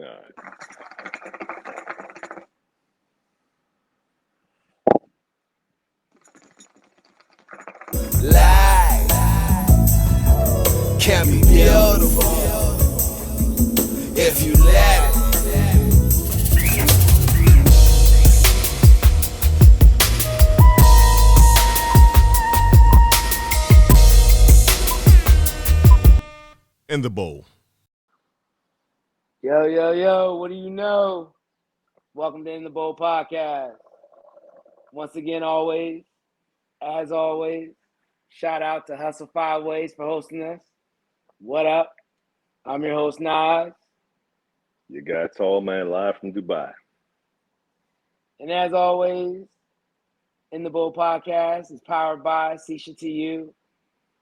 All right. Life can be beautiful if you let it. In the bowl. Yo, yo, yo, what do you know? Welcome to In the Bowl Podcast. Once again, as always, shout out to Hustle Five Ways for hosting us. What up? I'm your host, Naz. You got Tallman live from Dubai. And as always, In the Bowl Podcast is powered by Sisha to You.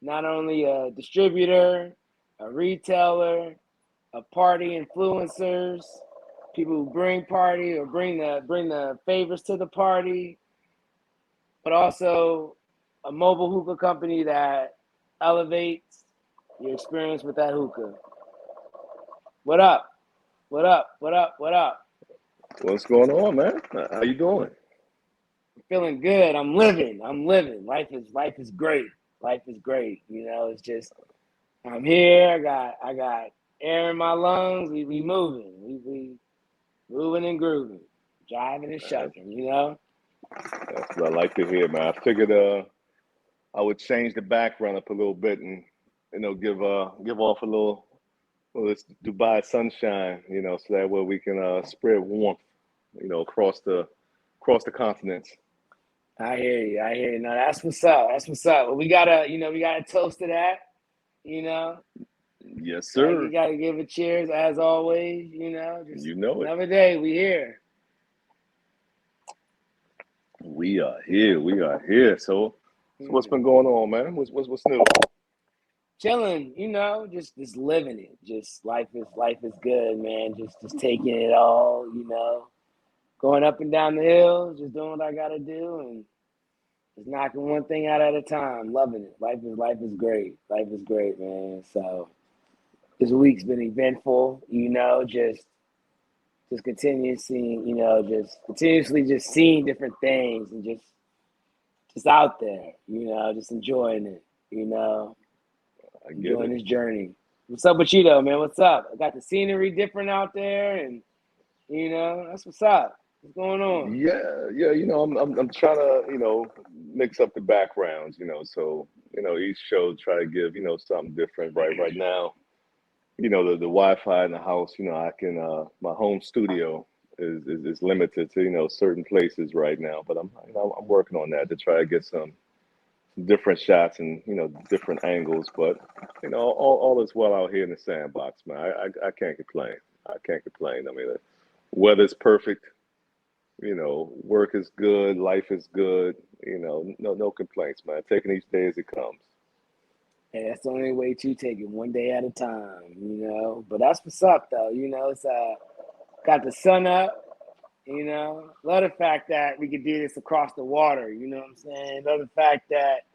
Not only a distributor, a retailer, a party influencers, people who bring party or bring the favors to the party, but also a mobile hookah company that elevates your experience with that hookah. What up? What up? What up? What up? What's going on, man? How you doing? I'm feeling good. I'm living. Life is great. Life is great. You know, it's just I'm here. I got air in my lungs. We moving. We moving and grooving, driving and shucking. You know. That's what I like to hear, man. I figured I would change the background up a little bit and give off a little this Dubai sunshine, so that way we can spread warmth, across the continents. I hear you. No, that's what's up. Well, we gotta toast to that. You know. Yes, sir. You gotta give a cheers as always. Just another day. We here. We are here. So what's been going on, man? What's new? Chilling, just living it. Just life is good, man. Just taking it all, going up and down the hill, just doing what I gotta do, and just knocking one thing out at a time. Loving it. Life is great. Life is great, man. So this week's been eventful, just continuously just seeing different things and just out there, just enjoying it, enjoying this journey. What's up with you though, man? What's up? I got the scenery different out there, and that's what's up. What's going on? Yeah. I'm trying to mix up the backgrounds, so each show try to give something different. Right now, the Wi-Fi in the house, I can my home studio is limited to certain places right now, but I'm working on that to try to get some different shots and different angles, but all is well out here in the sandbox, man. I can't complain. I mean, the weather's perfect. Work is good, life is good. No complaints, man. Taking each day as it comes. Hey, that's the only way to take it, one day at a time, But that's what's up, though. It's got the sun up. Love the fact that we could do this across the water. You know what I'm saying? Love the fact that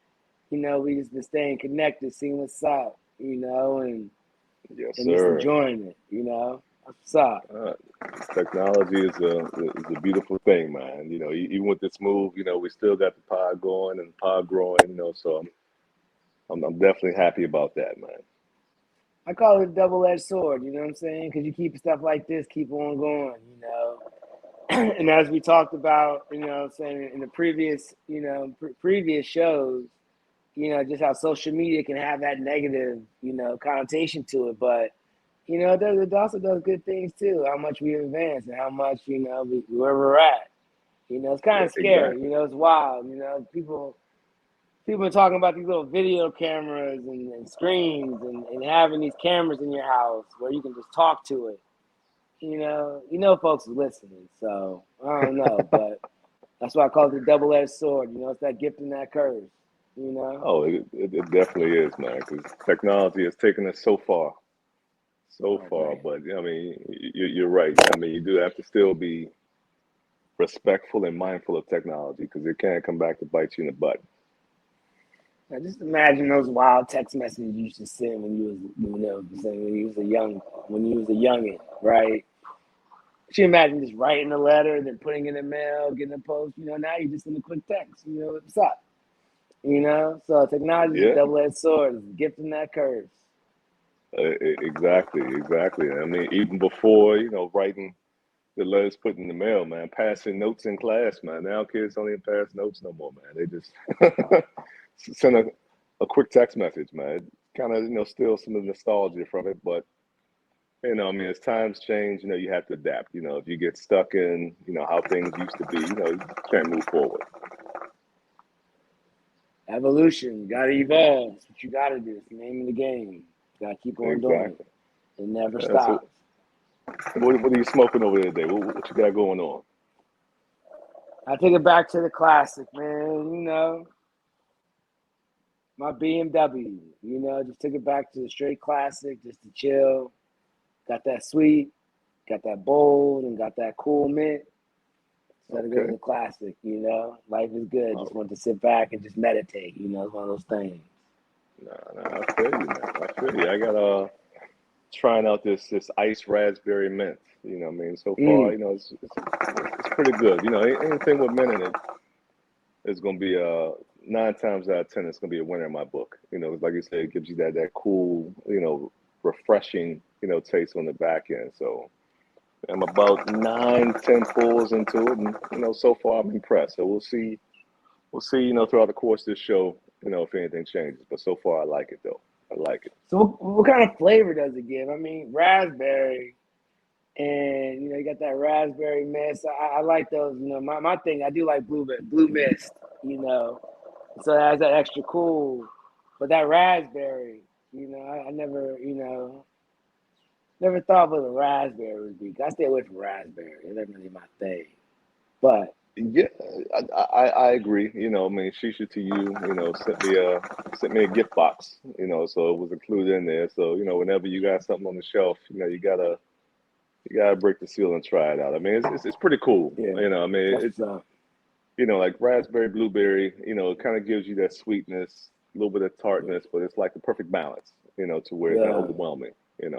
we just been staying connected, seeing what's up. And Yes, and just sir. enjoying it. That's what's up. Technology is a beautiful thing, man. Even with this move, we still got the pod going and the pod growing. So I'm definitely happy about that, man. I call it a double-edged sword, you know what I'm saying? Because you keep stuff like this, keep on going, And as we talked about, saying in the previous, previous shows, just how social media can have that negative, connotation to it. But, it also does good things too, how much we advance and how much, where we're at. It's kind of scary, Exactly. it's wild, people are talking about these little video cameras and screens and having these cameras in your house where you can just talk to it. Folks are listening, so I don't know, but that's why I call it the double-edged sword. It's that gift and that curse. Oh, it definitely is, man. Because technology has taken us so far, Man. But I mean, you're right. I mean, you do have to still be respectful and mindful of technology because it can come back to bite you in the butt. Now just imagine those wild text messages you used to send when you was a youngin, right? Can you imagine just writing a letter, then putting it in the mail, getting a post? Now you're just in a quick text. What's up? So technology is a Yeah, double-edged sword. It's a gift and that curse. exactly, exactly. I mean, even before, writing the letters put in the mail, man, passing notes in class, man. Now kids don't even pass notes no more, man. They just send a quick text message, man. Kind of, still some of the nostalgia from it, but I mean, as times change, you have to adapt. If you get stuck in, how things used to be, you can't move forward. Evolution. You got to evolve. That's what you got to do. It's the name of the game. You got to keep on doing it. Exactly. It never So, stops. what are you smoking over there today? What you got going on? I take it back to the classic, man. My BMW. Just took it back to the straight classic, just to chill. Got that sweet, got that bold, and got that cool mint. So to go to Okay. the classic, life is good. Just Oh, want to sit back and just meditate. It's one of those things. nah, I feel you, man. I feel you. I got trying out this ice raspberry mint. What I mean, so far, Mm. it's pretty good. Anything with mint in it is going to be 9 times out of 10, it's going to be a winner in my book. Like you said, it gives you that cool, refreshing, taste on the back end. So I'm about 9, 10 pulls into it, and so far I'm impressed. So we'll see, throughout the course of this show, if anything changes. But so far, I like it though. I like it. So what kind of flavor does it give? I mean, raspberry, and you got that raspberry mist. I like those. My thing. I do like blue mist. So it has that extra cool. But that raspberry, I never, never thought what a raspberry would be. I stay away from raspberry. It's not really my thing. But Yeah, I agree. I mean, Shisha to you, sent me a gift box, so it was included in there. So, whenever you got something on the shelf, you gotta break the seal and try it out. I mean, it's pretty cool. yeah, I mean, that's it's what's up. like raspberry, blueberry. It kind of gives you that sweetness, a little bit of tartness, but it's like the perfect balance. To where it's not Yeah, overwhelming.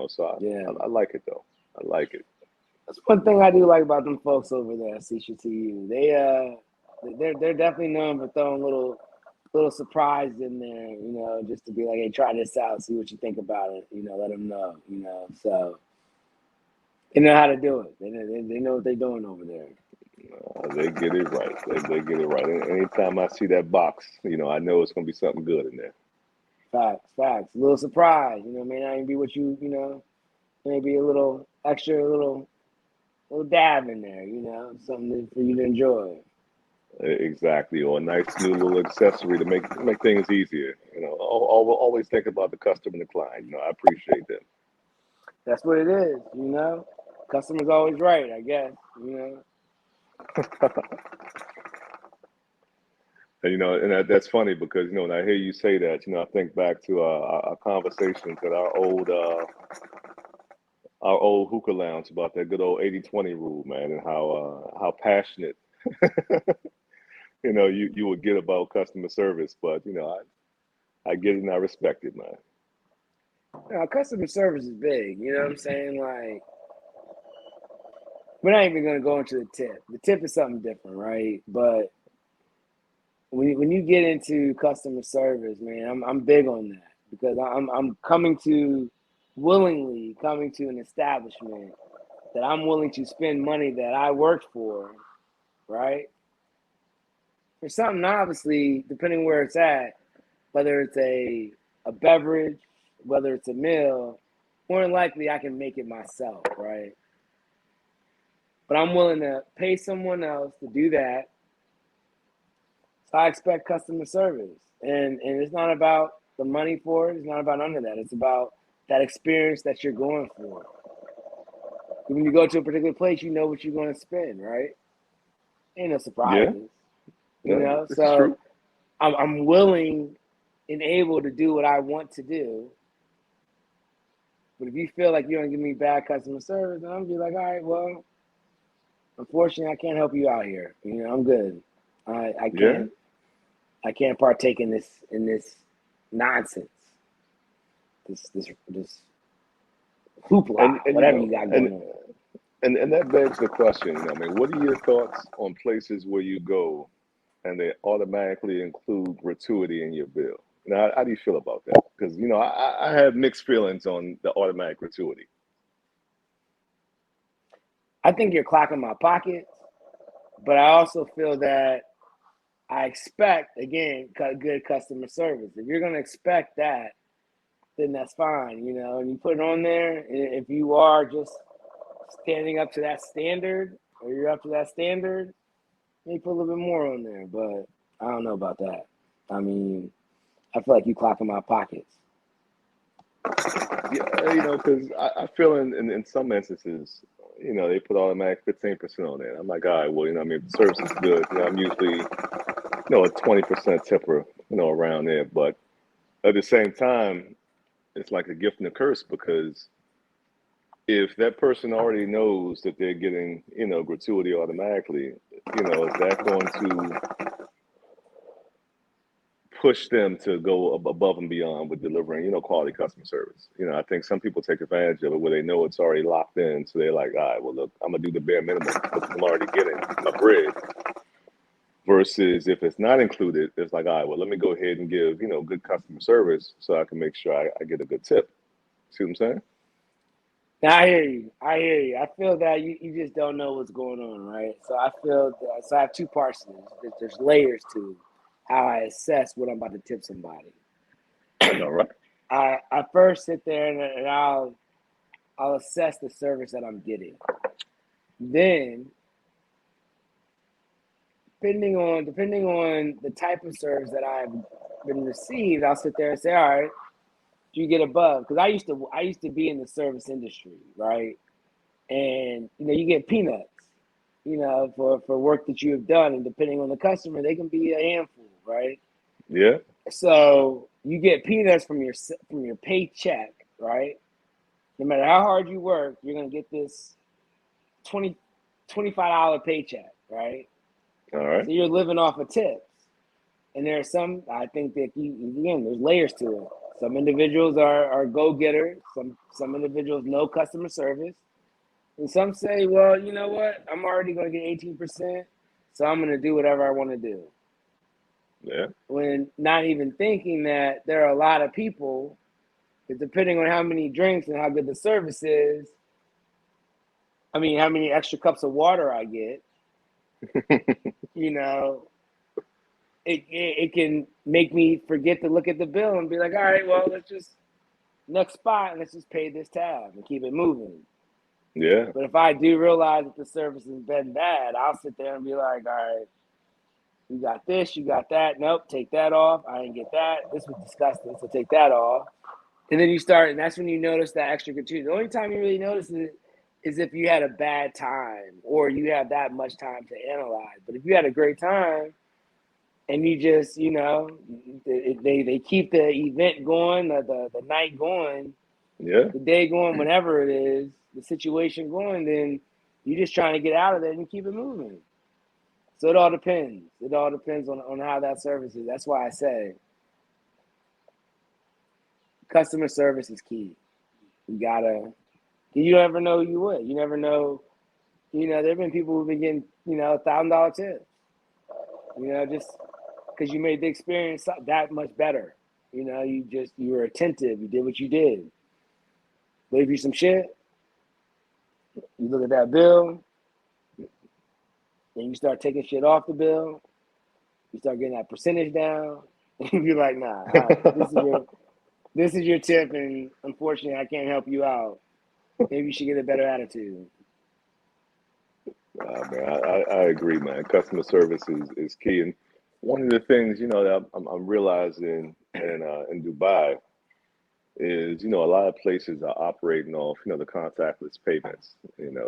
So yeah. I like it though. I like it. That's one thing I do like about them folks over there at CCTU. They're definitely known for throwing little surprise in there, just to be like, hey, try this out, see what you think about it, let them know, So they know how to do it. They know what they're doing over there. They get it right. They get it right. Anytime I see that box, I know it's gonna be something good in there. Facts, facts. A little surprise, may not even be what maybe a little extra, little dab in there, something for you to enjoy. Exactly, or a nice new little accessory to make things easier. Always think about the customer and the client. I appreciate that. That's what it is, Customer's always right, I guess, And that's funny because when I hear you say that, I think back to our conversations at our old hookah lounge about that good old 80/20 rule, man, and how passionate you would get about customer service. But I get it and I respect it, man. Customer service is big. You know what I'm saying? Like, we're not even going to go into the tip. The tip is something different, right? But when you get into customer service, man, I'm big on that because I'm willingly coming to an establishment that I'm willing to spend money that I worked for, right? For something, obviously, depending where it's at, whether it's a beverage, whether it's a meal, more than likely I can make it myself, right? But I'm willing to pay someone else to do that. So I expect customer service. And it's not about the money for it. It's not about none of that. It's about that experience that you're going for. When you go to a particular place, you know what you're going to spend, right? Ain't no Yeah, surprises, yeah, this is So true. I'm willing and able to do what I want to do. But if you feel like you're going to give me bad customer service, then I'm going to be like, all right, well, unfortunately, I can't help you out here. I'm good. I Yeah, can't partake in this nonsense. This hoopla, and whatever you got going on. And that begs the question, I mean, what are your thoughts on places where you go and they automatically include gratuity in your bill? Now, how do you feel about that? Because, I have mixed feelings on the automatic gratuity. I think you're clocking my pockets, but I also feel that I expect, again, good customer service. If you're going to expect that, then that's fine, and you put it on there. If you are just standing up to that standard, or you're up to that standard, maybe put a little bit more on there. But I don't know about that. I mean, I feel like you clocking my pockets. Yeah, because I feel in some instances, they put automatic 15% on there. I'm like, all right, well, I mean, if the service is good, I'm usually, a 20% tipper, around there. But at the same time, it's like a gift and a curse because if that person already knows that they're getting, gratuity automatically, is that going to push them to go above and beyond with delivering, quality customer service? I think some people take advantage of it where they know it's already locked in. So they're like, all right, well, look, I'm going to do the bare minimum because I'm already getting a bridge. Versus if it's not included, it's like, all right, well, let me go ahead and give, good customer service so I can make sure I get a good tip. See what I'm saying? Now, I hear you. I hear you. I feel that you just don't know what's going on, right? So I feel that, so I have two parts to this. There's layers to how I assess what I'm about to tip somebody. All right. I first sit there and I'll assess the service that I'm getting. Then, depending on the type of service that I've been received, I'll sit there and say, all right, do you get above? Because I used to be in the service industry, right? And you get peanuts, for work that you have done, and depending on the customer, they can be a handful, right? Yeah. So you get peanuts from your paycheck, right? No matter how hard you work, you're gonna get this $25 paycheck, right? All right. So you're living off of tips. And there are some, I think that again, there's layers to it. Some individuals are go-getters. Some individuals know customer service. And some say, well, you know what? I'm already going to get 18%, so I'm going to do whatever I want to do. Yeah. When not even thinking that there are a lot of people that, depending on how many drinks and how good the service is, I mean, how many extra cups of water I get, it can make me forget to look at the bill and be like, all right, well, let's just next spot and let's just pay this tab and keep it moving. Yeah. But if I do realize that the service has been bad, I'll sit there and be like, all right, you got this, you got that. Nope, take that off. I didn't get that. This was disgusting, so take that off. And then you start, and that's when you notice that extra gratuity. The only time you really notice it is if you had a bad time or you have that much time to analyze. But if you had a great time and you just, they keep the event going, the night going, Yeah. the day going, whenever it is, the situation going, then you're just trying to get out of there and you keep it moving. So it all depends. It all depends on how that service is. That's why I say customer service is key. You never know who you would. You never know, there have been people who've been getting, $1,000 tips, just because you made the experience that much better. You were attentive. You did what you did. Gave you some shit. You look at that bill, then you start taking shit off the bill. You start getting that percentage down. And you're like, nah, all right, this is your tip, and unfortunately, I can't help you out. Maybe you should get a better attitude. Man, I agree, man. Customer service is key. And one of the things, that I'm realizing in Dubai is, a lot of places are operating off, the contactless payments,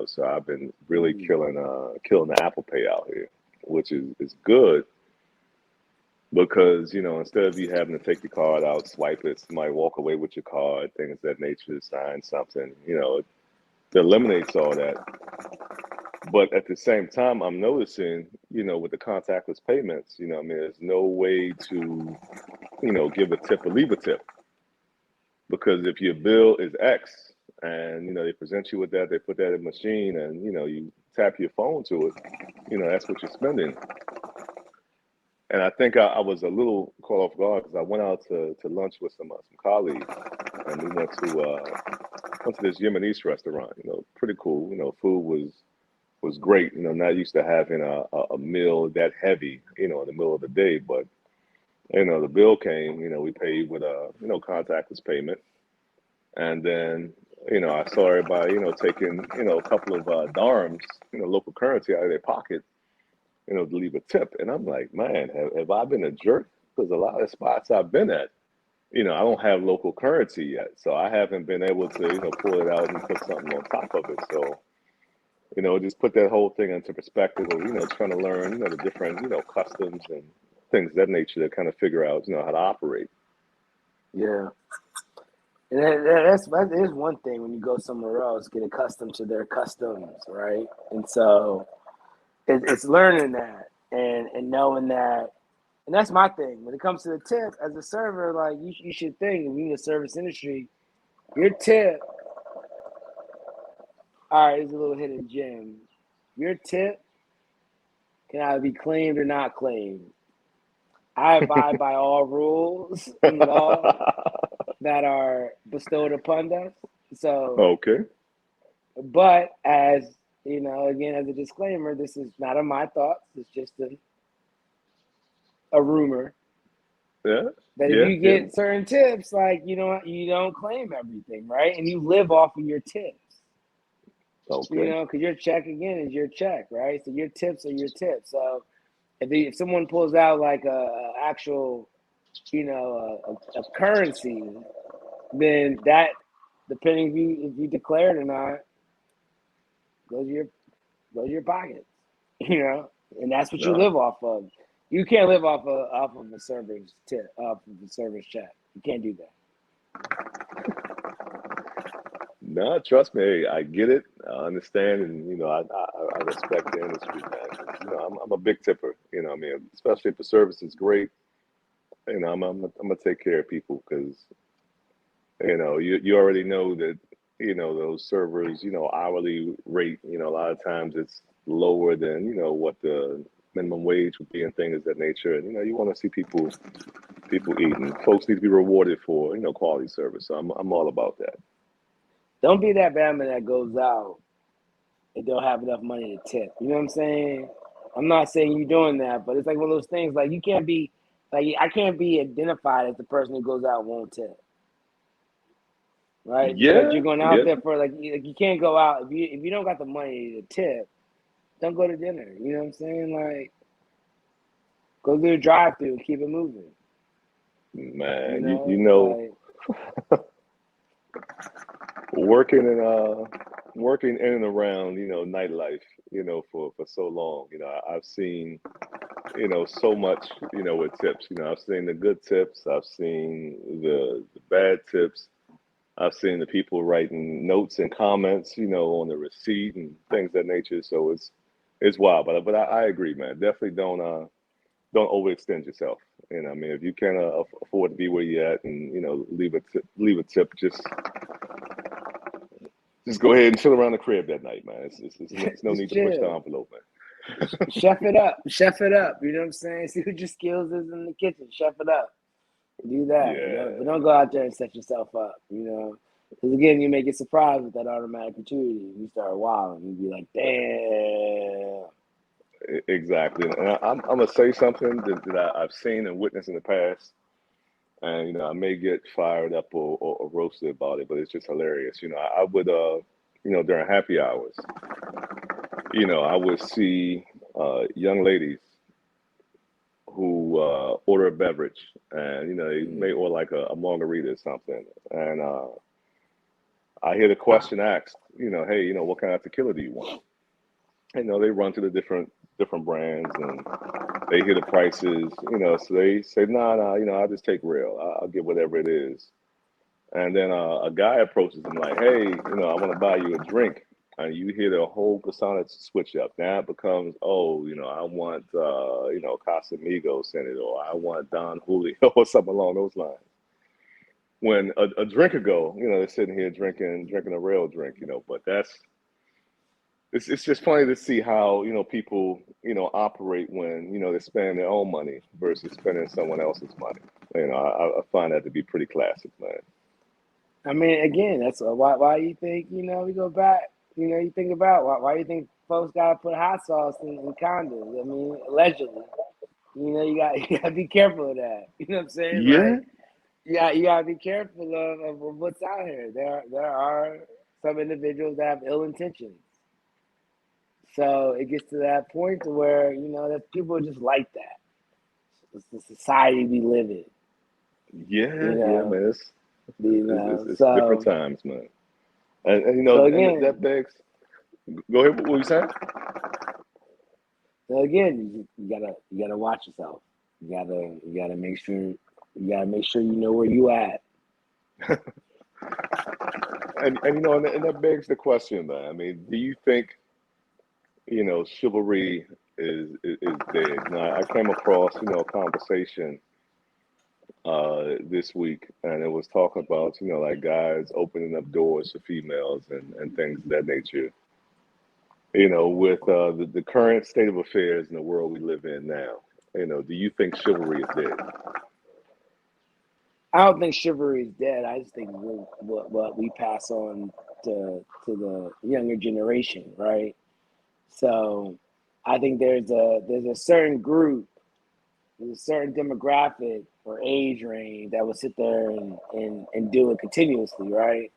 so I've been really killing the Apple Pay out here, which is good because, instead of you having to take your card out, swipe it, somebody walk away with your card, things of that nature, sign something, it eliminates all that. But at the same time, I'm noticing, with the contactless payments, I mean, there's no way to, give a tip or leave a tip. Because if your bill is X and they present you with that. They put that in a machine, and you tap your phone to it. That's what you're spending. And I think I was a little caught off guard because I went out to lunch with some colleagues, and we went to this Yemenese restaurant. Pretty cool. Food was great. Not used to having a meal that heavy. In the middle of the day, but the bill came. We paid with a contactless payment, and then I saw everybody taking a couple of dirhams, local currency out of their pocket, to leave a tip. And I'm like, man, have I been a jerk? Because a lot of spots I've been at, I don't have local currency yet. So I haven't been able to, pull it out and put something on top of it. So, just put that whole thing into perspective of, trying to learn, the different, customs and things of that nature to kind of figure out, how to operate. Yeah. And that is one thing when you go somewhere else, get accustomed to their customs, right? And so it's learning that and knowing that. And that's my thing. When it comes to the tip, as a server, like you should think, if you're in the service industry, your tip, all right, it's a little hidden gem. Your tip can either be claimed or not claimed. I abide by all rules and laws that are bestowed upon us. So, Okay. but as again, as a disclaimer, this is not of my thoughts. It's just a rumor. Yeah. That if you get certain tips, like you don't claim everything, right? And you live off of your tips. Okay. Because your check again is your check, right? So your tips are your tips. So if someone pulls out like a actual, a currency, then that, depending if you declare it or not, goes to your pocket, and that's what you live off of. You can't live off of a server's tip, off of the server's check. You can't do that. No, trust me, hey, I get it. I understand, and I respect the industry, man. I'm a big tipper. I mean, especially if the service is great. I'm gonna take care of people because you already know that those servers hourly rate a lot of times it's lower than what the minimum wage would be and things of that nature. And you want to see people eating. Folks need to be rewarded for quality service. So I'm all about that. Don't be that bad man that goes out and don't have enough money to tip. You know what I'm saying? I'm not saying you're doing that, but it's like one of those things. Like you can't be, like I can't be identified as the person who goes out and won't tip, right? Because you're going out there for like you can't go out if you don't got the money to tip. Don't go to dinner. You know what I'm saying? Like go do the drive-through and keep it moving. Man, Like, working in and around nightlife for so long. I've seen so much with tips. I've seen the good tips, I've seen the bad tips, I've seen the people writing notes and comments on the receipt and things of that nature. So it's wild, but I agree, man. Definitely don't overextend yourself. I mean, if you can't afford to be where you're at and leave a tip, just go ahead and chill around the crib that night, man. It's no need to push the envelope, man. Chef it up. You know what I'm saying? See what your skills is in the kitchen. Chef it up. Do that. Yeah. But don't go out there and set yourself up. Because again, you may get surprised with that automatic gratuity. You start wilding. You be like, damn. Exactly. And I'm gonna say something that I've seen and witnessed in the past, and I may get fired up or roasted about it, but it's just hilarious. I would during happy hours, I would see young ladies who order a beverage, and they may order like a margarita or something, and I hear the question asked, hey, what kind of tequila do you want? They run to the different brands and they hear the prices, so they say, nah, I'll just take real. I'll get whatever it is. And then a guy approaches them like, hey, I want to buy you a drink. And you hear the whole persona switch up. Now it becomes, oh, I want, Casamigos in it, or I want Don Julio or something along those lines. when a drink ago, they're sitting here drinking a real drink, but it's just funny to see how, people, operate when, they're spending their own money versus spending someone else's money. I find that to be pretty classic, man. I mean, again, that's why you think, we go back, you think about why you think folks got to put hot sauce in condoms. I mean, allegedly, you got to be careful of that. You know what I'm saying? Yeah, Like, you got to be careful of what's out here. There are some individuals that have ill intentions. So it gets to that point to where, that people are just like that. It's the society we live in, you yeah, know, man. you know. It's different So, times, man. And so and again, that begs. Go ahead. What were you saying? you gotta watch yourself. You gotta make sure you know where you at. And that begs the question, man. I mean, do you think chivalry is dead? Now, I came across a conversation this week, and it was talking about like guys opening up doors to females and things of that nature. With the current state of affairs in the world we live in now, do you think chivalry is dead? I don't think chivalry is dead. I just think what we pass on to the younger generation, right? So I think there's a certain group, there's a certain demographic or age range that will sit there and do it continuously, right?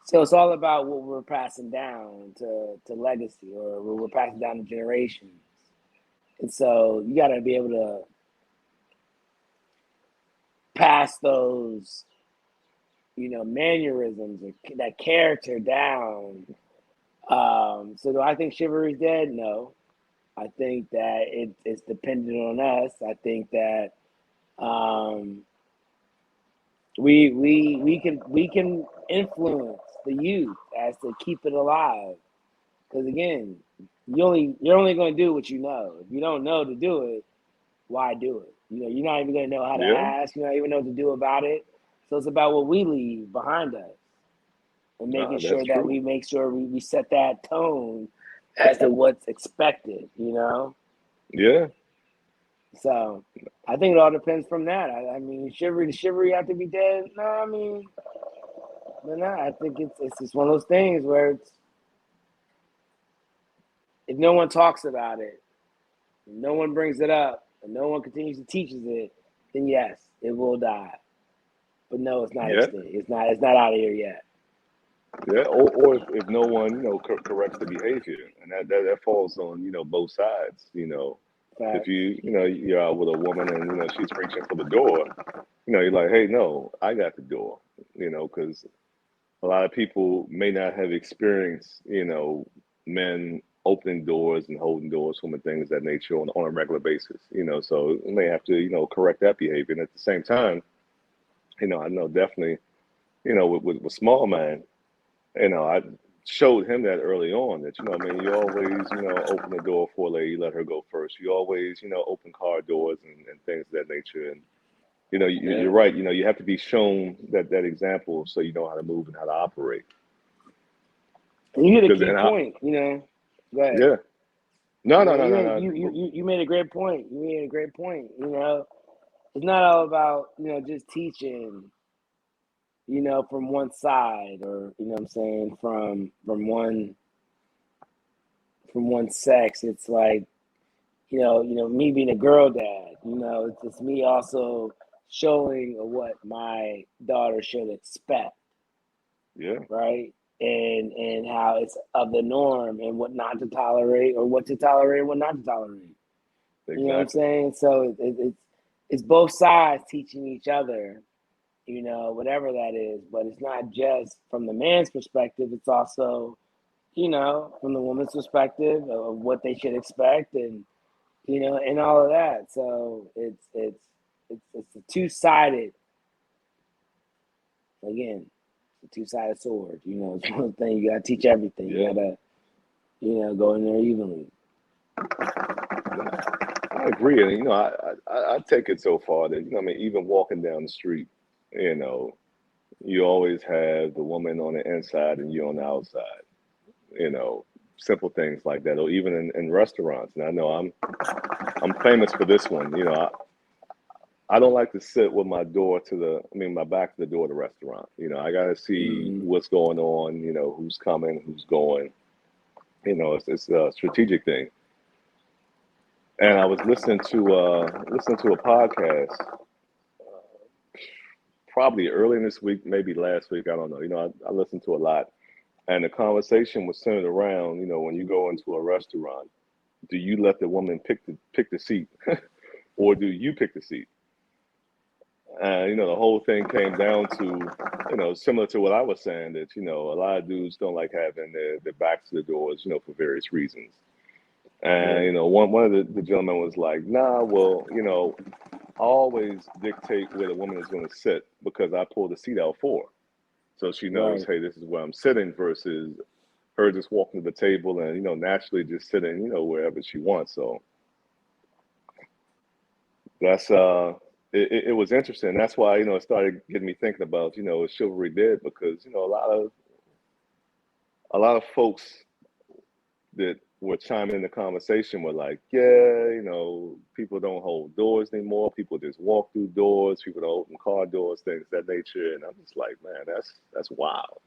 So it's all about what we're passing down to legacy or what we're passing down to generations. And so you got to be able to pass those, mannerisms or that character down. So do I think chivalry is dead? No. I think that it's dependent on us. I think that um, we can influence the youth as to keep it alive. Because again, you're only going to do what you know. If you don't know to do it, why do it? You're not even going to know how to Yeah, ask. You don't even know what to do about it. So it's about what we leave behind us and making nah, that's sure that true. we make sure we set that tone as to what's expected. Yeah, So I think it all depends from that. I mean, chivalry have to be dead? No, I mean, no, no. I think it's just one of those things where if no one talks about it, if no one brings it up, and no one continues to teaches it, then yes, it will die. But no, it's not yeah, extinct. It's not out of here yet. yeah. Or if no one corrects the behavior, and that falls on both sides. If Facts. you're out with a woman and she's reaching for the door, you're like, hey, no, I got the door. Because a lot of people may not have experienced men opening doors and holding doors, women, things of that nature on a regular basis. So you may have to correct that behavior. And at the same time, I know definitely with small man, I showed him that early on that I mean, you always open the door for a lady, let her go first. You always open car doors and things of that nature. And Yeah. you're right. You have to be shown that example so you know how to move and how to operate. And you hit a Because key and I, point. Go ahead. yeah, no, no, No, no, you no, made no. you made a great point. You made a great point. It's not all about just teaching from one side or what I'm saying from one sex. It's like me being a girl dad. It's me also showing what my daughter should expect, Yeah, right? And how it's of the norm and what not to tolerate or what to tolerate and what not to tolerate. You know what I'm exactly. saying? So it's both sides teaching each other, whatever that is. But it's not just from the man's perspective. It's also, from the woman's perspective of what they should expect and all of that. So it's a two-sided, again, a two-sided sword. It's one thing you gotta teach everything. You Yeah, gotta, go in there evenly. I agree. And I take it so far that I mean, even walking down the street, you know, you always have the woman on the inside and you on the outside. You know, simple things like that, or even in restaurants. And I know I'm famous for this one. You know, I don't like to sit with my back to the door of the restaurant. You know, I got to see Mm-hmm. what's going on. You know, who's coming, who's going. You know, it's a strategic thing. And I was listening to a podcast probably early in this week, maybe last week. I don't know. You know, I listen to a lot, and the conversation was centered around, you know, when you go into a restaurant, do you let the woman pick the seat, or do you pick the seat? And you know, the whole thing came down to, you know, similar to what I was saying, that you know, a lot of dudes don't like having their backs to the doors, you know, for various reasons. And Yeah. you know, one of the gentlemen was like, "Nah, well, you know, I always dictate where the woman is going to sit because I pull the seat out for her. So she knows, Right. hey, this is where I'm sitting versus her just walking to the table and, you know, naturally just sitting, you know, wherever she wants." So that's, it was interesting. That's why, you know, it started getting me thinking about, you know, is chivalry dead? Because, you know, a lot of folks that were chiming in the conversation were like, yeah, you know, people don't hold doors anymore. People just walk through doors. People don't open car doors, things of that nature. And I'm just like, man, that's wild.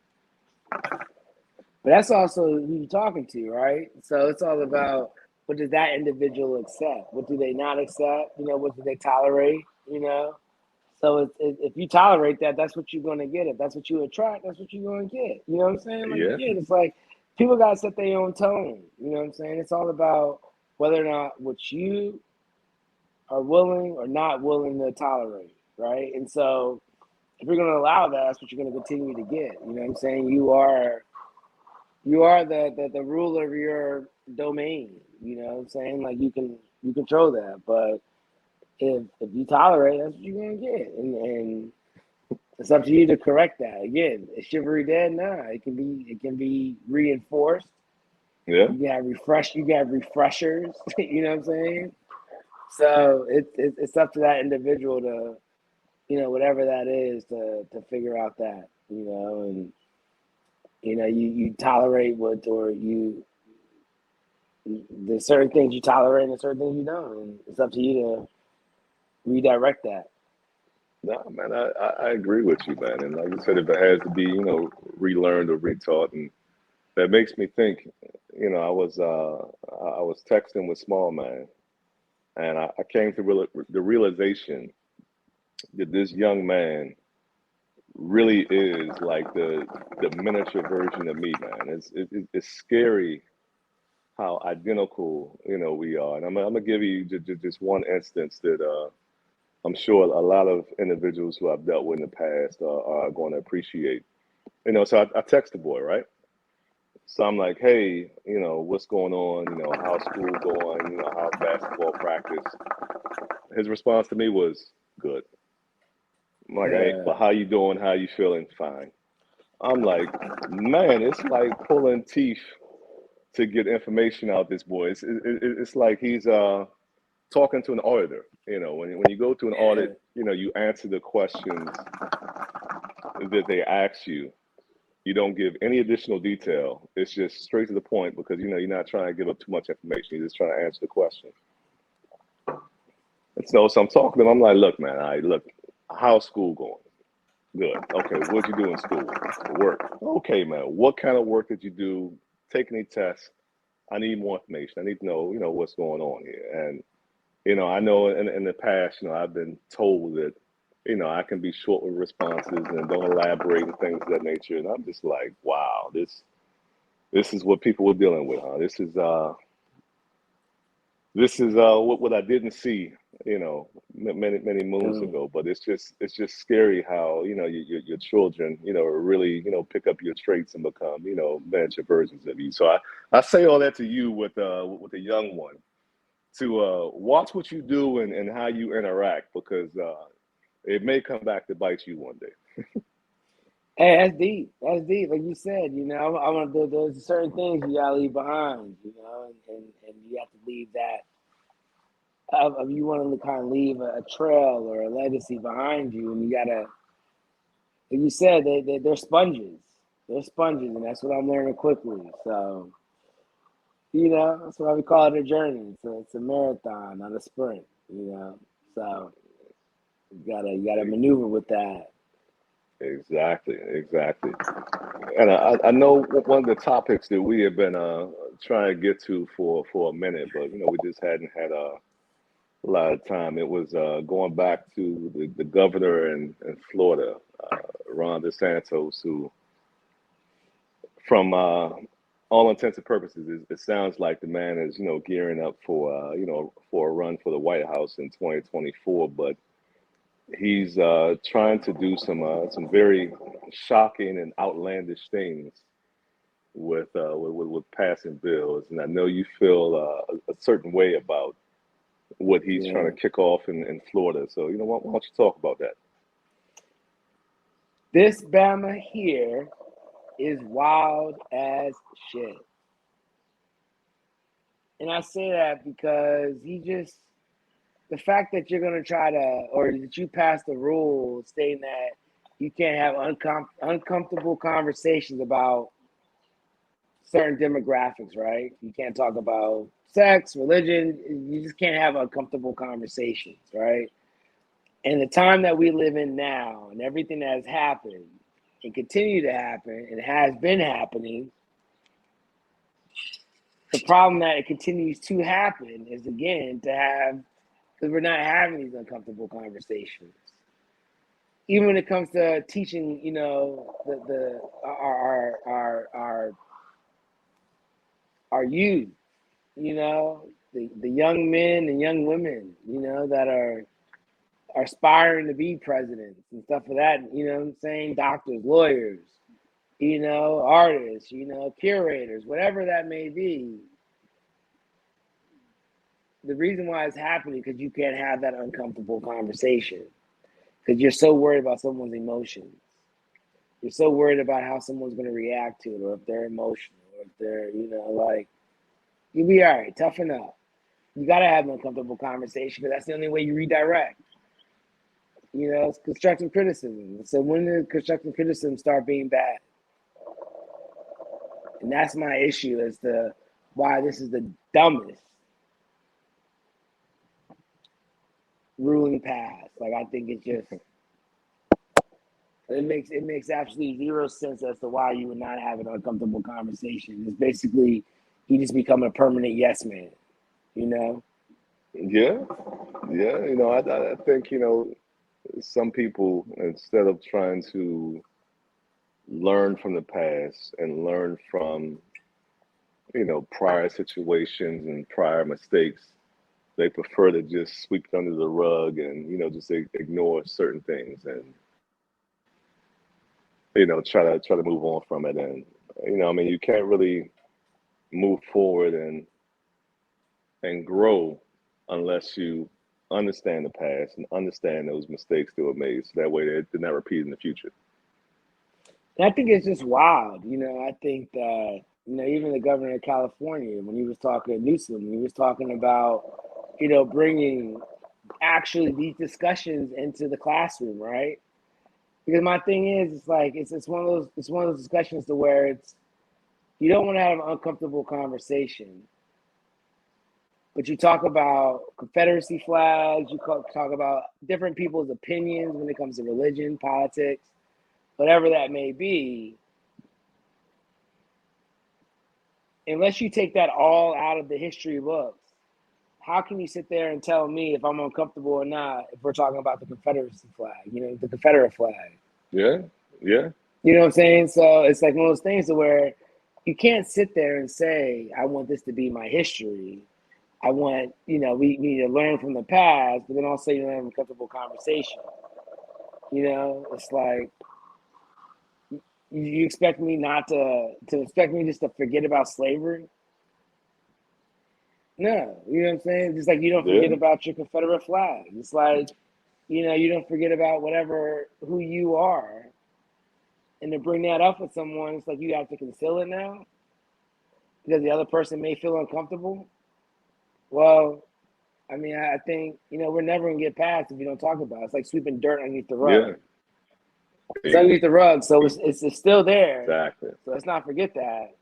But that's also who you're talking to, right? So it's all about what does that individual accept? What do they not accept? You know, what do they tolerate? You know, so if you tolerate that, that's what you're going to get. If that's what you attract, that's what you're going to get. You know what I'm saying? Like Yeah, again, it's like people got to set their own tone. You know what I'm saying? It's all about whether or not what you are willing or not willing to tolerate, right? And so if you're going to allow that, that's what you're going to continue to get. You know what I'm saying? You are the ruler of your domain. You know what I'm saying? Like you control that. But if you tolerate, that's what you're gonna get. And it's up to you to correct that. Again, is chivalry dead? Nah. It can be reinforced. yeah. You got refreshers, you know what I'm saying? So it's up to that individual to, whatever that is to figure out that, and you tolerate what or you there's certain things you tolerate and certain things you don't. And it's up to you to redirect that. No, man, I agree with you, man. And like you said, if it has to be, you know, relearned or retaught, and that makes me think, you know, I was texting with Small Man, and I came to the realization that this young man really is like the miniature version of me, man. It's scary how identical, you know, we are. And I'm gonna give you just one instance that I'm sure a lot of individuals who I've dealt with in the past are going to appreciate. You know, so I text the boy, right? So I'm like, hey, you know, what's going on? You know, how's school going? You know, how's basketball practice? His response to me was good. I'm like, hey, Yeah, but how you doing? How you feeling? Fine. I'm like, man, it's like pulling teeth to get information out this boy. It's like he's talking to an auditor. You know, when you go to an yeah. audit, you know, you answer the questions that they ask you. You don't give any additional detail. It's just straight to the point because you know you're not trying to give up too much information. You're just trying to answer the question. And so I'm talking to him. I'm like, look, man, look, how's school going? Good. Okay, what'd you do in school? Work. Okay, man. What kind of work did you do? Take any tests? I need more information. I need to know, you know, what's going on here. And you know, I know in the past, you know, I've been told that, you know, I can be short with responses and don't elaborate and things of that nature. And I'm just like, wow, this is what people were dealing with, huh? This is what I didn't see, you know, many moons Cool. ago. But it's just scary how you know your children, you know, really you know pick up your traits and become you know miniature versions of you. So I say all that to you with a young one to watch what you do and how you interact because it may come back to bite you one day. Hey, that's deep. That's deep. Like you said, I want to. There's certain things you gotta leave behind, and you have to leave that. You want to kind of leave a trail or a legacy behind you, and you gotta like you said, they're sponges. They're sponges, and that's what I'm learning quickly. So, that's why we call it a journey. It's a marathon, not a sprint. So you gotta maneuver with that. Exactly, exactly. And I know one of the topics that we have been trying to get to for a minute, but we just hadn't had a lot of time. It was going back to the governor in Florida, Ron DeSantis, who, from all intents and purposes, it sounds like the man is gearing up for for a run for the White House in 2024, but he's trying to do some very shocking and outlandish things with passing bills, and I know you feel a certain way about what he's trying Yeah. to kick off in Florida. So why don't you talk about that? This Bama here is wild as shit. And I say that because the fact that you're going to try to, or that you passed the rule stating that you can't have uncomfortable conversations about certain demographics, right? You can't talk about sex, religion. You just can't have uncomfortable conversations, right? And the time that we live in now and everything that has happened and continue to happen and has been happening, the problem that it continues to happen is, again, because we're not having these uncomfortable conversations. Even when it comes to teaching, our youth, the young men and young women, that are aspiring to be presidents and stuff like that, what I'm saying? Doctors, lawyers, artists, curators, whatever that may be. The reason why it's happening because you can't have that uncomfortable conversation because you're so worried about someone's emotions. You're so worried about how someone's going to react to it, or if they're emotional, or if they're, you'll be all right. Toughen up. You got to have an uncomfortable conversation because that's the only way you redirect. It's constructive criticism. So when did constructive criticism start being bad? And that's my issue as to why this is the dumbest ruling passed. Like, I think it makes absolutely zero sense as to why you would not have an uncomfortable conversation. It's basically you just become a permanent yes man, Yeah, yeah. I think some people, instead of trying to learn from the past and learn from prior situations and prior mistakes, they prefer to just sweep it under the rug and just ignore certain things and try to move on from it. And I mean, you can't really move forward and grow unless you understand the past and understand those mistakes that were made, so that way they're not repeated in the future. And I think it's just wild. I think that even the governor of California, when he was talking to Newsom, he was talking about bringing actually these discussions into the classroom, right? Because my thing is, it's like it's one of those discussions to where you don't want to have an uncomfortable conversation, but you talk about Confederacy flags, you talk about different people's opinions when it comes to religion, politics, whatever that may be. Unless you take that all out of the history books, how can you sit there and tell me if I'm uncomfortable or not if we're talking about the Confederacy flag, the Confederate flag? Yeah, yeah, You know what I'm saying? So it's like one of those things where you can't sit there and say, I want this to be my history. I want, we need to learn from the past, but then also you don't have a comfortable conversation. It's like you expect me not to expect me just to forget about slavery? No, you know what I'm saying? Just like you don't forget yeah, about your Confederate flag. It's like, you don't forget about who you are. And to bring that up with someone, it's like you have to conceal it now because the other person may feel uncomfortable. Well, I mean, I think, we're never going to get past if you don't talk about it. It's like sweeping dirt underneath the yeah, rug. It's underneath the rug, so it's still there. Exactly. So let's not forget that.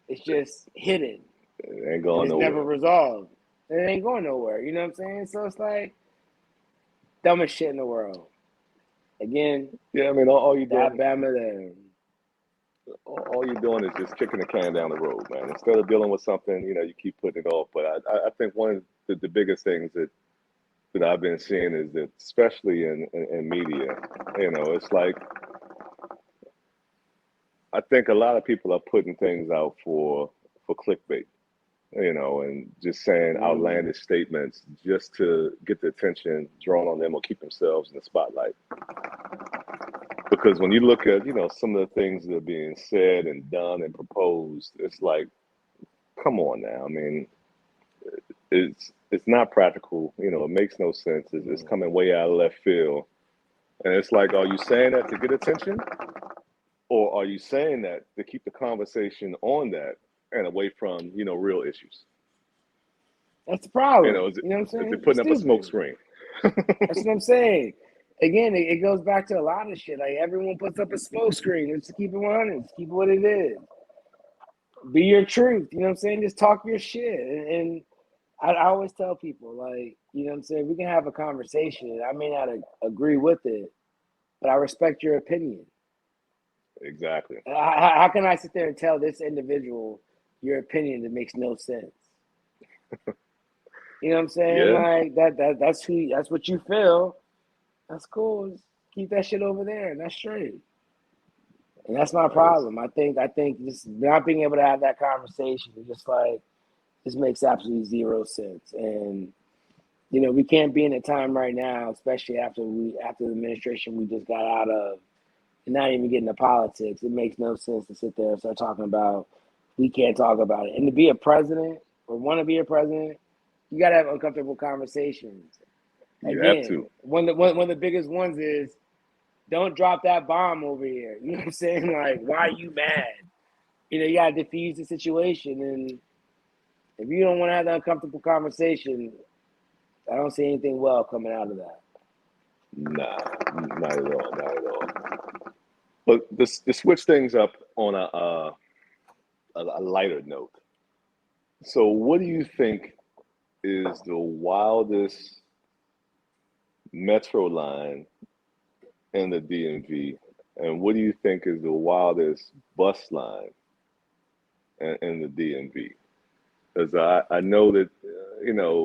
It's just hidden. It ain't And going it's nowhere. never resolved. And it ain't going nowhere. You know what I'm saying? So it's like dumbest shit in the world. Again, Yeah, I mean, all you that doing, Bama there. all you're doing is just kicking the can down the road, man. Instead of dealing with something, you keep putting it off. But I think one of the biggest things that I've been seeing is that, especially in media, it's like I think a lot of people are putting things out for clickbait, and just saying outlandish statements just to get the attention drawn on them or keep themselves in the spotlight. Because when you look at, some of the things that are being said and done and proposed, it's like, come on now. I mean, it's not practical. It makes no sense. It's coming way out of left field. And it's like, are you saying that to get attention? Or are you saying that to keep the conversation on that and away from, real issues? That's the problem. Is You know what I'm it saying? putting up a smoke Stupid. screen? That's what I'm saying. Again, it goes back to a lot of shit. Like everyone puts up a smoke screen. Let's keep it 100. Let's keep it what it is. Be your truth. You know what I'm saying? Just talk your shit. And I always tell people, like, you know what I'm saying? We can have a conversation. I may not agree with it, but I respect your opinion. Exactly. How can I sit there and tell this individual your opinion that makes no sense? You know what I'm saying? Yeah. Like that's what you feel. That's cool. Just keep that shit over there, and that's straight. And that's my problem. I think just not being able to have that conversation is just like this makes absolutely zero sense. And we can't be in a time right now, especially after the administration we just got out of, and not even getting to politics. It makes no sense to sit there and start talking about we can't talk about it. And to be a president or want to be a president, you got to have uncomfortable conversations. You have Again, to. one of the biggest ones is don't drop that bomb over here. You know what I'm saying? Like, why are you mad? You got to diffuse the situation. And if you don't want to have that uncomfortable conversation, I don't see anything well coming out of that. Nah, not at all. Not at all. But to switch things up on a lighter note. So, what do you think is the wildest metro line in the DMV, and what do you think is the wildest bus line in the DMV? Because I know that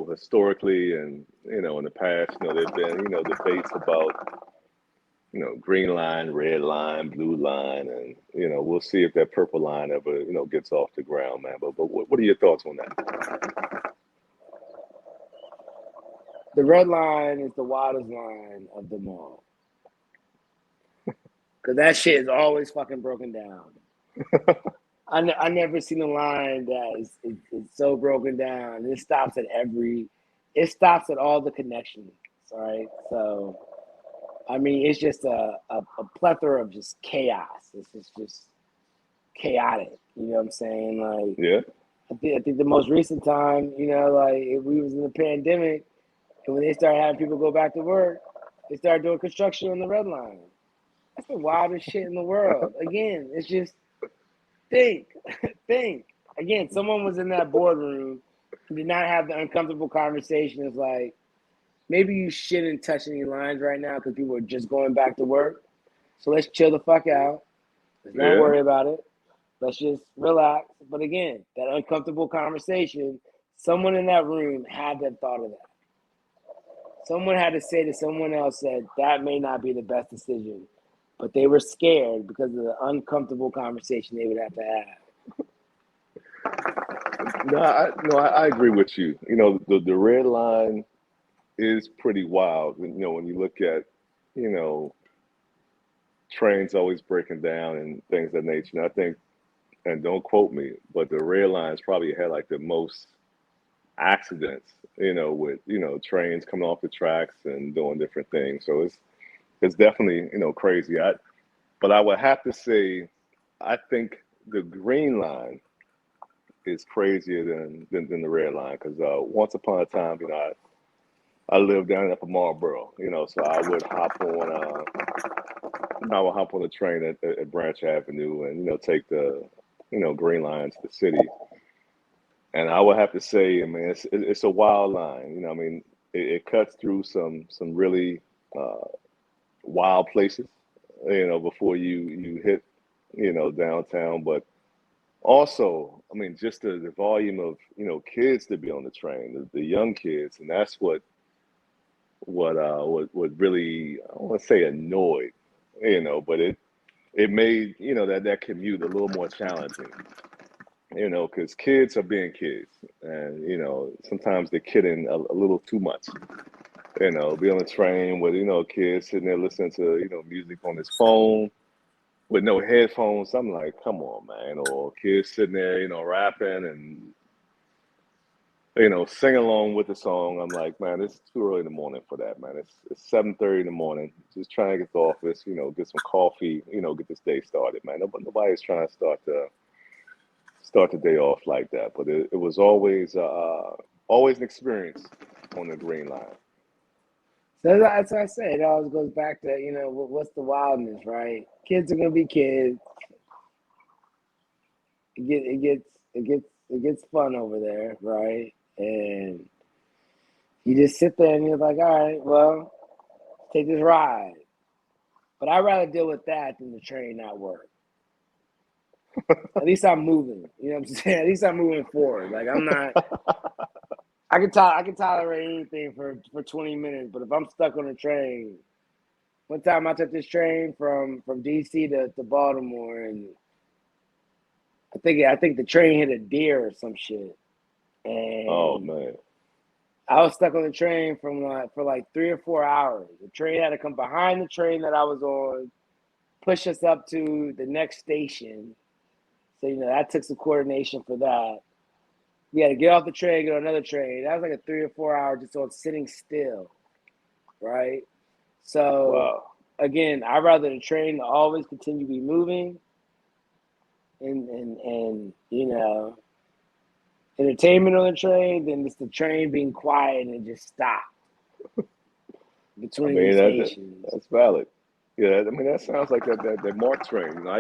historically and in the past, there's been debates about green line, red line, blue line, and we'll see if that purple line ever gets off the ground, man. But what are your thoughts on that? The red line is the wildest line of them all. Because that shit is always fucking broken down. I never seen a line that is so broken down. It stops at all the connections, all right? So, I mean, it's just a plethora of just chaos. It's just chaotic. You know what I'm saying? Like, Yeah. I think the most recent time, like if we was in the pandemic, and when they started having people go back to work, they started doing construction on the red line. That's the wildest shit in the world. Again, it's just think. Again, someone was in that boardroom and did not have the uncomfortable conversation. It's like, maybe you shouldn't touch any lines right now because people are just going back to work. So let's chill the fuck out. Let's not worry about it. Let's just relax. But again, that uncomfortable conversation, someone in that room had to have thought of that. Someone had to say to someone else that may not be the best decision, but they were scared because of the uncomfortable conversation they would have to have. No, I agree with you. The red line is pretty wild. When you look at, trains always breaking down and things of that nature. And I think, and don't quote me, but the red lines probably had like the most accidents, with trains coming off the tracks and doing different things. So it's definitely crazy. But I would have to say, I think the green line is crazier than the red line because once upon a time, I lived down at Upper Marlboro, so I would hop on I would hop on the train at Branch Avenue and take the Green Line to the city. And I would have to say, I mean, it's a wild line. I mean, it cuts through some really uh, wild places. Before you hit downtown, but also, I mean, just the volume of kids to be on the train, the young kids, and that's what really, I don't want to say annoyed, but it made that commute a little more challenging, because kids are being kids, and sometimes they're kidding a little too much. Be on the train with kids sitting there listening to music on his phone with no headphones. I'm like, come on, man. Or kids sitting there, rapping and sing along with the song. I'm like, man, it's too early in the morning for that, man. It's 7:30 in the morning. Just trying to get to the office, get some coffee, get this day started, man. Nobody's trying to start the day off like that. But it was always an experience on the Green Line. So that's what I say. It always goes back to what's the wildness, right? Kids are gonna be kids. It gets fun over there, right? And you just sit there and you're like, all right, well, take this ride. But I'd rather deal with that than the train not work. At least I'm moving. You know what I'm saying? At least I'm moving forward. Like I'm not. I can tolerate anything for 20 minutes, but if I'm stuck on a train, one time I took this train from DC to Baltimore, and I think the train hit a deer or some shit, Oh and man. I was stuck on the train for like 3 or 4 hours. The train had to come behind the train that I was on, push us up to the next station. So that took some coordination for that. We had to get off the train, get on another train. That was like a 3 or 4 hour just on sitting still, right? So Wow. again, I'd rather the train to always continue to be moving and entertainment on the train than just the train being quiet and just stop I between the mean stations. that's valid. Yeah, I mean that sounds like that Mark train. I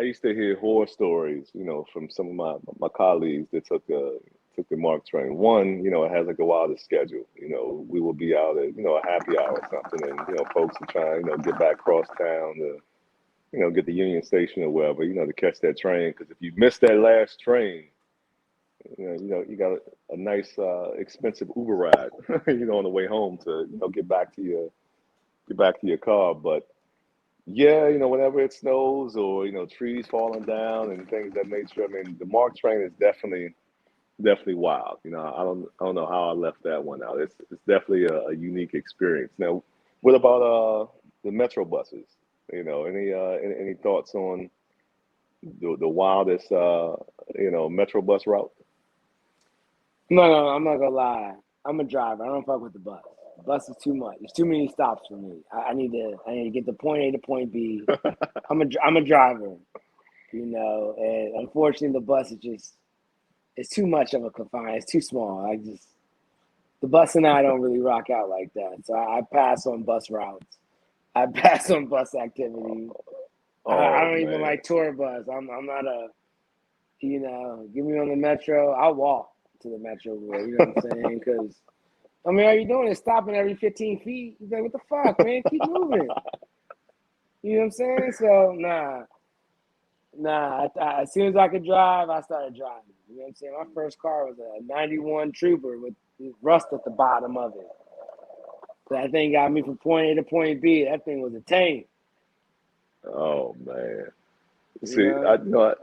used to hear horror stories, from some of my colleagues that took the Mark train. One, it has like a wildest schedule. We will be out at a happy hour or something, and folks are trying get back across town to get the Union Station or wherever to catch that train. Because if you miss that last train, you got a nice expensive Uber ride, on the way home to get back to your car. But yeah, whenever it snows or trees falling down and things of that nature, I mean, the Mark train is definitely wild. I don't know how I left that one out. It's definitely a unique experience. Now, what about the metro buses? Any thoughts on the wildest metro bus route? No, I'm not gonna lie. I'm a driver. I don't fuck with the bus. The bus is too much. There's too many stops for me. I need to get to point A to point B. I'm a driver, and unfortunately the bus is just it's too much of a confine. It's too small. The bus and I don't really rock out like that. So I pass on bus routes. I pass on bus activities. I Oh don't even man. like tour bus. I'm not give me on the metro. I'll walk to the metro boy. You know what I'm saying? Because I mean, all you doing is stopping every 15 feet. You're like, what the fuck, man? Keep moving. You know what I'm saying? So nah. As soon as I could drive, I started driving. You know what I'm saying? My first car was a '91 Trooper with rust at the bottom of it. That thing got me from point A to point B. That thing was a tank. Oh man. You See, know.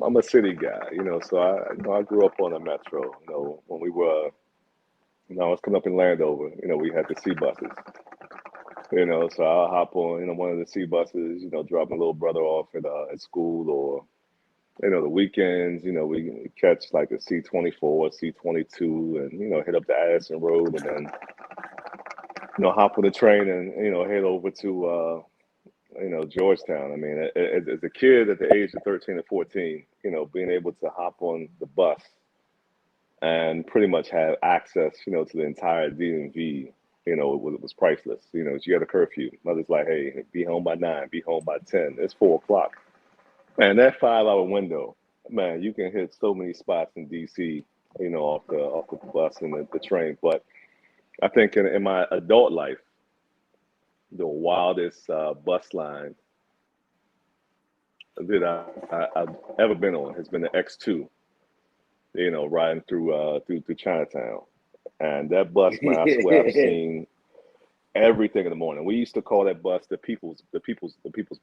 I'm a city guy. So I grew up on a metro. When I was coming up in Landover. We had the C buses. So I'll hop on one of the C buses. Drop my little brother off at school, or the weekends. We catch like a C-24, C-22, and hit up the Addison Road, and then hop on the train and head over to Georgetown. I mean, as a kid at the age of 13 or 14, being able to hop on the bus and pretty much have access, to the entire DMV. it was priceless. You had a curfew. Mother's like, hey, be home by 9, be home by 10. It's 4 o'clock. Man, that 5 hour window, man, you can hit so many spots in DC, off the bus and the train. But I think in my adult life, the wildest bus line that I've ever been on has been the X2. Riding through Chinatown, and that bus, man, I swear I've seen everything in the morning. We used to call that bus the people's bus. The people's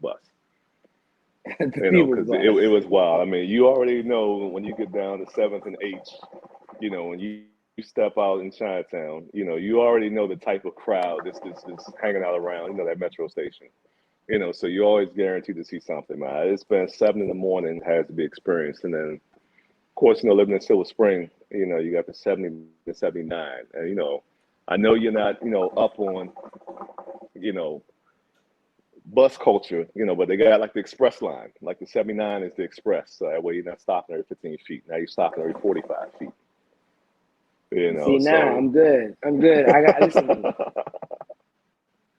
Because bus. it was wild. I mean, you already know when you get down to Seventh and H, when you step out in Chinatown, you already know the type of crowd that's hanging out around, that metro station. So you're always guaranteed to see something, man. It's been 7 in the morning has to be experienced, and then of course, living in Silver Spring, you got the 70 to 79, and I know you're not, up on, you know, bus culture, but they got like the express line. Like the 79 is the express. So that way you're not stopping every 15 feet. Now you're stopping every 45 feet. See, now So I'm good. I'm good. I got listen.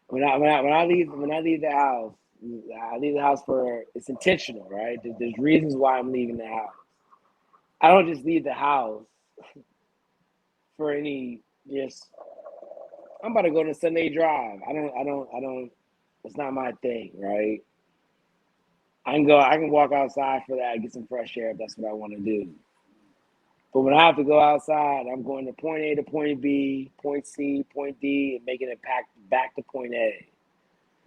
When I leave the house, I leave the house for it's intentional, right? There's reasons why I'm leaving the house. I don't just leave the house for any just. I'm about to go on a Sunday drive. I don't. It's not my thing, right? I can go. I can walk outside for that, get some fresh air if that's what I want to do. But when I have to go outside, I'm going to point A to point B, point C, point D, and making it back to point A.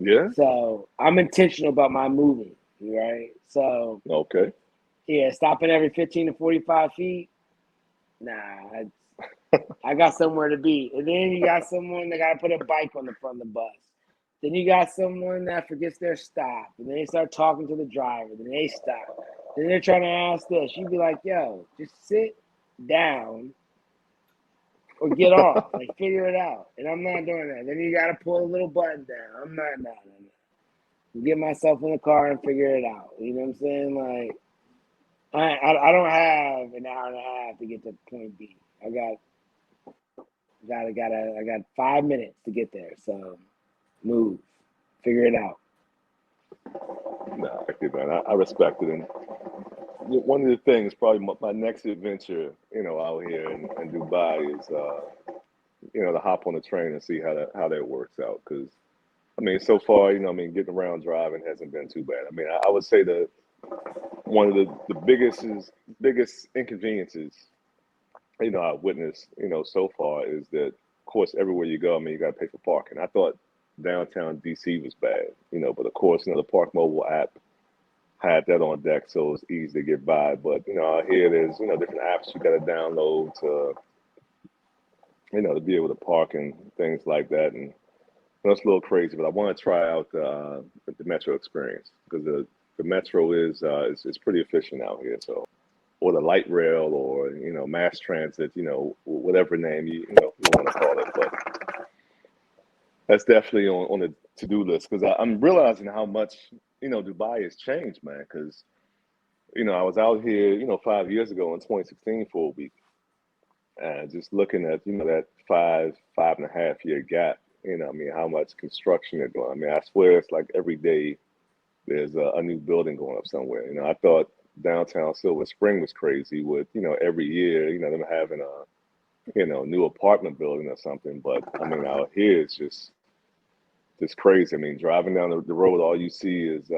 yeah, So I'm intentional about my moving, right? So okay. yeah, stopping every 15 to 45 feet. Nah, I got somewhere to be. And then you got someone that got to put a bike on the front of the bus. Then you got someone that forgets their stop. And then they start talking to the driver. Then they stop. Then they're trying to ask this. You'd be like, yo, just sit down or get off. Like, figure it out. And I'm not doing that. Then you got to pull a little button down. I'm not. Get myself in the car and figure it out. You know what I'm saying? Like, I don't have an hour and a half to get to point B. I got 5 minutes to get there. So move, figure it out. Nah, okay, man. I respect it. And one of the things, probably my next adventure, out here in Dubai is, to hop on the train and see how that works out. Because I mean, so far, getting around driving hasn't been too bad. I mean, I would say that one of the biggest inconveniences, I've witnessed, so far is that, of course, everywhere you go, I mean, you got to pay for parking. I thought downtown DC was bad, but of course, the Park Mobile app had that on deck, so it's easy to get by. But out here there's different apps you got to download to be able to park and things like that. And it's a little crazy, but I want to try out the metro experience because the metro is pretty efficient out here. So, or the light rail, or mass transit, whatever name you want to call it. But that's definitely on the to do list because I'm realizing how much Dubai has changed, man. Because I was out here 5 years ago in 2016 for a week, and just looking at that 5.5 year gap. I mean, how much construction they're doing. I mean, I swear it's like every day there's a new building going up somewhere. I thought downtown Silver Spring was crazy with, every year, them having a new apartment building or something. But I mean, out here it's just crazy. I mean, driving down the road, all you see is,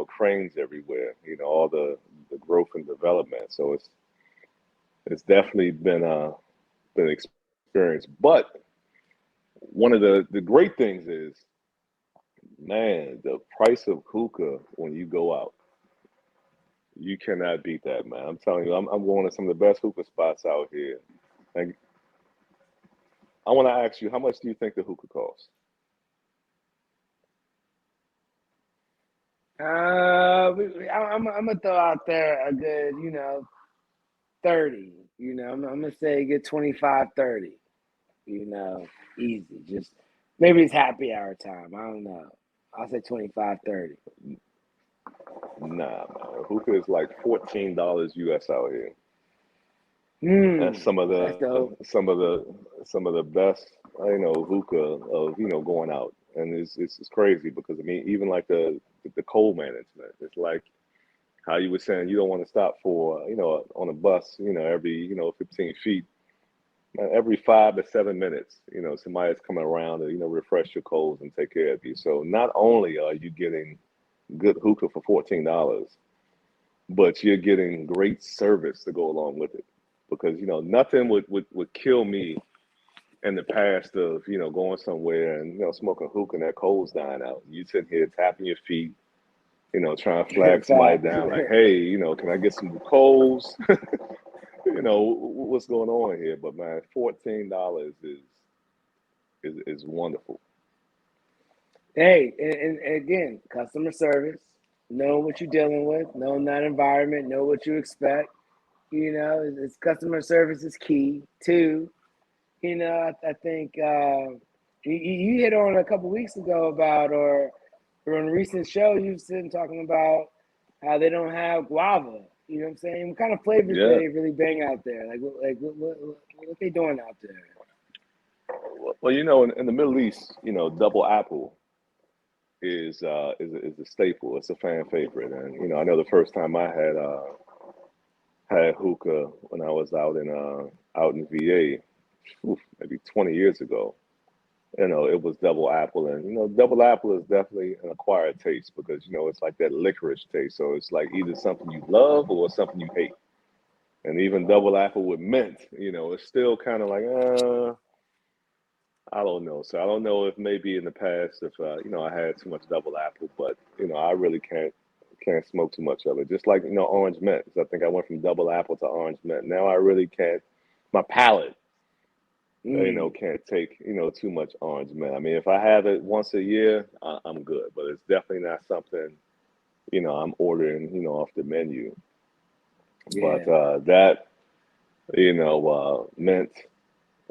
cranes everywhere, all the growth and development. So it's definitely been an experience. But one of the great things is, man, the price of hookah when you go out, you cannot beat that, man. I'm telling you, I'm going to some of the best hookah spots out here. And I want to ask you, how much do you think the hookah costs? I'm gonna throw out there a good, 30. I'm gonna say a good 25, 30. Easy. Just maybe it's happy hour time. I don't know. I'll say 25, 30. Nah, man. Hookah is like $14 US out here. That's That's dope. some of the best hookah of going out, and it's crazy because I mean even like the cold management. It's like how you were saying you don't want to stop for on a bus every 15 feet. Every 5 to 7 minutes, somebody's coming around to, refresh your coals and take care of you. So not only are you getting good hookah for $14, but you're getting great service to go along with it. Because, nothing would kill me in the past of, going somewhere and, smoking hookah and that coal's dying out. You sitting here tapping your feet, trying to flag somebody Facts. down like, hey, can I get some coals? What's going on here? But man, $14 is wonderful. Hey, and again, customer service, know what you're dealing with, know that environment, know what you expect. It's customer service is key. Two, I think you hit on a couple weeks ago about, or on a recent show, you was sitting talking about how they don't have guava. You know what I'm saying? What kind of flavors do Yeah. they really bang out there? What they doing out there? Well, in the Middle East, double apple is a staple. It's a fan favorite, and I know the first time I had hookah when I was out in VA, maybe 20 years ago. It was double apple, and double apple is definitely an acquired taste because it's like that licorice taste. So it's like either something you love or something you hate. And even double apple with mint, it's still kind of like, I don't know. So I don't know if maybe in the past if I had too much double apple, but I really can't smoke too much of it. Just like orange mint. 'Cause I think I went from double apple to orange mint. Now I really can't. My palate Mm, can't take, too much orange man. I mean, if I have it once a year, I'm good, but it's definitely not something, I'm ordering, off the menu. But yeah, that, mint,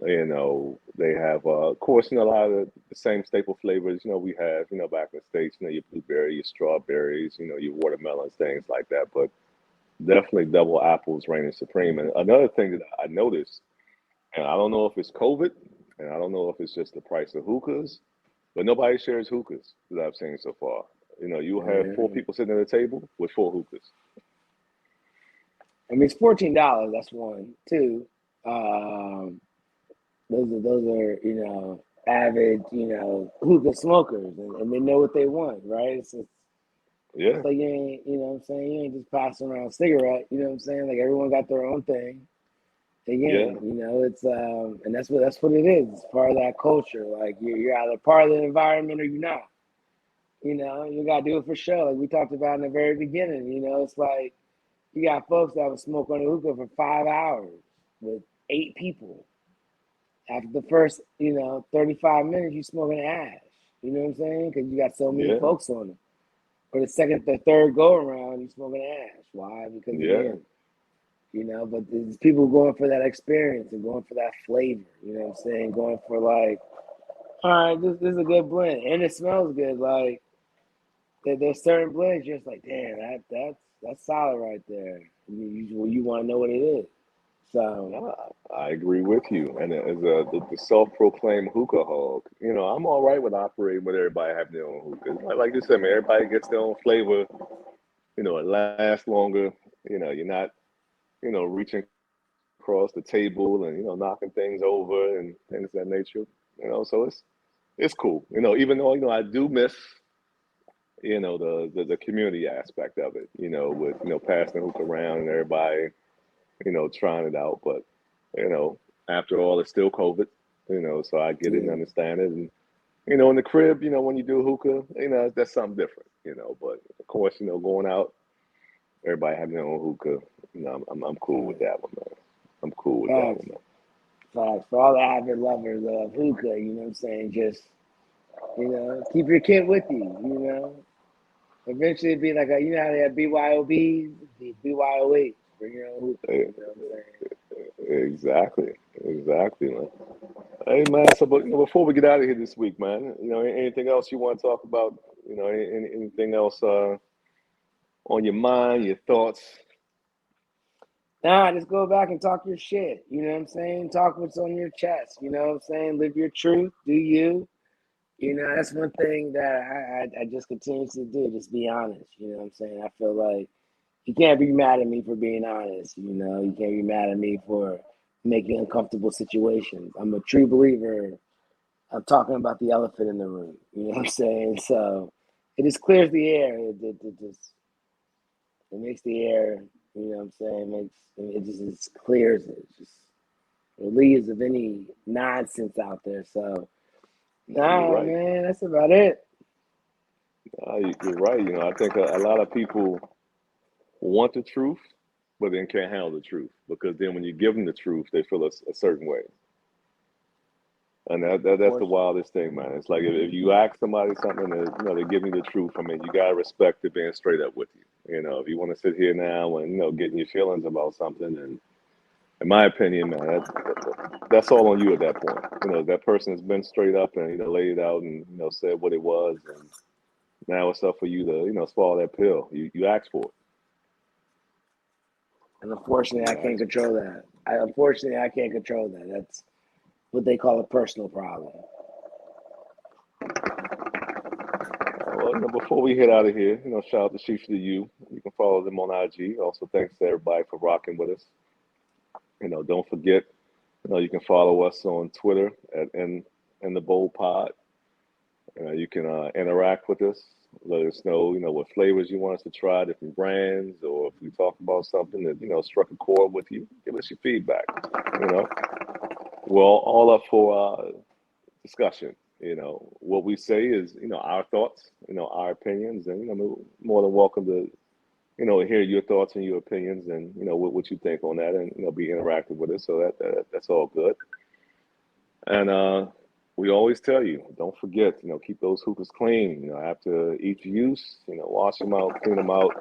they have, of course, a lot of the same staple flavors, we have, back in the States, your blueberry, your strawberries, your watermelons, things like that. But definitely double apples reigning supreme. And another thing that I noticed, and I don't know if it's COVID, and I don't know if it's just the price of hookahs, but nobody shares hookahs that I've seen so far. You'll have four yeah. people sitting at a table with four hookahs. I mean, it's $14. That's one. Two, um, those are avid hookah smokers, and they know what they want, right? It's Yeah, like you ain't what I'm saying, you ain't just passing around a cigarette. You know what I'm saying? Like everyone got their own thing. yeah, Again, it's and that's what it is. It's part of that culture. Like you're either part of the environment or you're not. You gotta do it for sure. Like we talked about in the very beginning. It's like you got folks that would smoke on a hookah for 5 hours with 8 people. After the first, 35 minutes, you smoking ash. You know what I'm saying? Because you got so many yeah, folks on it. For the second, the third go around, you smoking ash. Why? Because yeah, again, but there's people going for that experience and going for that flavor. You know what I'm saying? Going for like, all right, this is a good blend, and it smells good. Like there's certain blends, just like, damn, that's solid right there. You want to know what it is. So yeah. I agree with you. And as the self-proclaimed hookah hog, I'm all right with operating with everybody having their own hookahs. Like you said, man, everybody gets their own flavor. It lasts longer. You're not, reaching across the table and knocking things over and things of that nature. So it's cool. Even though I do miss the community aspect of it. With passing the hook around and everybody trying it out. But you know after all, it's still COVID. So I get it and yeah, understand it. And in the crib, when you do hookah, that's something different. But of course, going out, everybody having their own hookah. I'm cool with facts, that one, man. I'm cool with that facts, one, man. facts. For all the avid lovers of hookah, you know what I'm saying? Just keep your kid with you. Eventually, it'd be like how they have BYOBs, be BYOH. Bring your own hookah. Eh, You know what I'm saying? Exactly, exactly, man. Hey, man. So, but before we get out of here this week, man, anything else you want to talk about? Anything else on your mind, your thoughts? Nah, just go back and talk your shit. You know what I'm saying? Talk what's on your chest. You know what I'm saying? Live your truth. Do you? You know, that's one thing that I just continuously do. Just be honest. You know what I'm saying? I feel like you can't be mad at me for being honest. You know, you can't be mad at me for making uncomfortable situations. I'm a true believer. I'm talking about the elephant in the room. You know what I'm saying? So it just clears the air. It makes the air. You know what I'm saying? It just clears it. It just relieves of any nonsense out there. So You're nah, right. man, that's about it. You're right. I think a lot of people want the truth, but then can't handle the truth because then when you give them the truth, they feel a certain way. And that's the Unfortunately. wildest thing, man. It's like if you ask somebody something and they give you the truth, I mean, you gotta respect it being straight up with you. If you want to sit here now and getting your feelings about something, and in my opinion, man, that's all on you at that point. That person has been straight up and laid it out and said what it was, and now it's up for you to swallow that pill. You asked for it. And unfortunately, I You can't asked for control that. I can't control that. That's what they call a personal problem. Well, before we head out of here, shout out to Chief to you. You can follow them on IG. Also, thanks to everybody for rocking with us. Don't forget, you can follow us on Twitter at in the Bowl Pod. You can interact with us. Let us know, what flavors you want us to try, different brands, or if we talk about something that struck a chord with you, give us your feedback. You know, we're all up for discussion. What we say is our thoughts, our opinions, and we're more than welcome to hear your thoughts and your opinions, and what you think on that, and be interactive with us. So that's all good. And we always tell you, don't forget, keep those hookahs clean. After each use, wash them out, clean them out.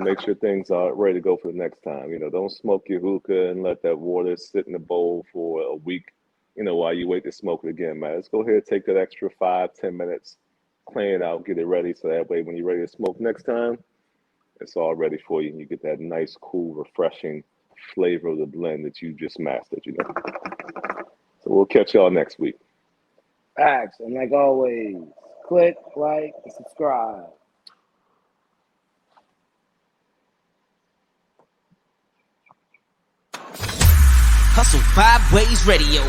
Make sure things are ready to go for the next time. Don't smoke your hookah and let that water sit in the bowl for a week. While you wait to smoke it again, man. Let's go ahead and take that extra 5-10 minutes, clean it out, get it ready, so that way when you're ready to smoke next time, it's all ready for you, and you get that nice, cool, refreshing flavor of the blend that you just mastered. So we'll catch y'all next week. Facts. And like always, click, like, and subscribe. Hustle 5 Ways Radio.